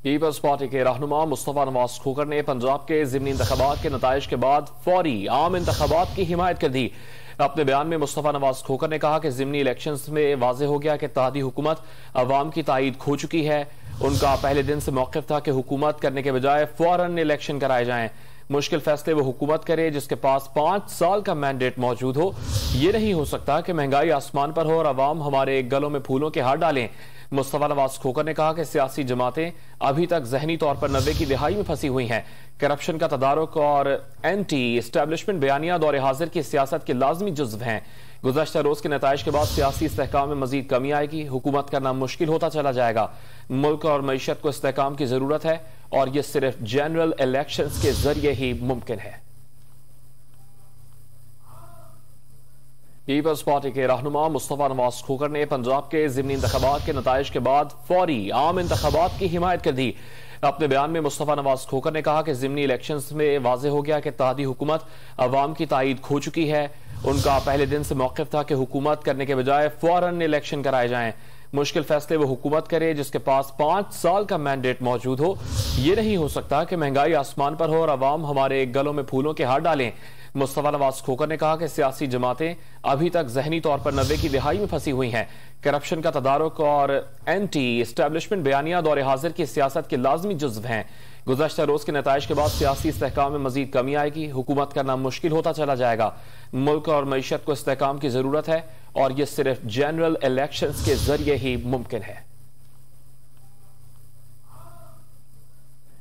Peoples party کے رہنما مصطفیٰ نواز کھوکھر نے پنجاب کے ضمنی انتخابات کے نتائج کے بعد فوری عام انتخابات کی حمایت کر دی۔ اپنے بیان میں مصطفیٰ نواز کھوکھر نے کہا کہ ضمنی الیکشنز میں واضح ہو گیا کہ اتحادی حکومت عوام کی تائید کھو چکی ہے۔ ان کا پہلے دن سے موقف تھا کہ حکومت کرنے کے بجائے فوراً الیکشن کرائے جائیں۔ مشکل فیصلے وہ حکومت کرے جس کے پاس 5 سال کا مینڈیٹ موجود ہو۔ یہ نہیں ہو سکتا کہ مہنگائی آسمان پر ہو اور عوام ہمارے گلوں میں پھولوں کے ہار ڈالیں۔ مصطفیٰ نواز کھوکھر نے کہا کہ سیاسی جماعتیں ابھی تک ذہنی طور پر 90 کی دہائی میں پھنسی ہوئی ہیں۔ کرپشن کا تدارک اور اینٹی اسٹیبلشمنٹ بیانیہ دور حاضر کی سیاست کے لازمی جزو ہیں۔ گزشتہ روز کے نتائج کے بعد سیاسی استحکام میں مزید کمی آئے گی، حکومت کرنا مشکل ہوتا چلا جائے گا۔ ملک اور معیشت کو استحکام کی ضرورت ہے اور یہ صرف جنرل الیکشنز کے ذریعے ہی ممکن ہے۔ پیپلز پارٹی کے رہنما مصطفیٰ نواز کھوکھر نے پنجاب کے ضمنی انتخابات کے نتائج کے بعد فوری عام انتخابات کی حمایت کر دی۔ اپنے بیان میں مصطفیٰ نواز کھوکھر نے کہا کہ ضمنی الیکشنز میں واضح ہو گیا کہ اتحادی حکومت عوام کی تائید کھو چکی ہے۔ ان کا پہلے دن سے موقف تھا کہ حکومت کرنے کے بجائے فوراً الیکشن کرائے جائیں۔ مشکل فیصلے وہ حکومت کرے جس کے پاس 5 سال کا مینڈیٹ موجود ہو۔ یہ نہیں ہو سکتا کہ مہنگائی آسمان پر ہو اور عوام ہمارے گلوں میں پھولوں کے ہار ڈالیں۔ مصطفیٰ نواز کھوکھر نے کہا کہ سیاسی جماعتیں ابھی تک ذہنی طور پر 90 کی دہائی میں پھنسی ہوئی ہیں۔ کرپشن کا تدارک اور اینٹی اسٹیبلشمنٹ بیانیہ دور حاضر کی سیاست کے لازمی جزو ہیں۔ گزشتہ روز کے نتائج کے بعد سیاسی استحکام میں مزید کمی آئے گی، حکومت کرنا مشکل ہوتا چلا جائے گا۔ ملک اور معیشت کو استحکام کی ضرورت ہے اور یہ صرف جنرل الیکشنز کے ذریعے ہی ممکن ہے۔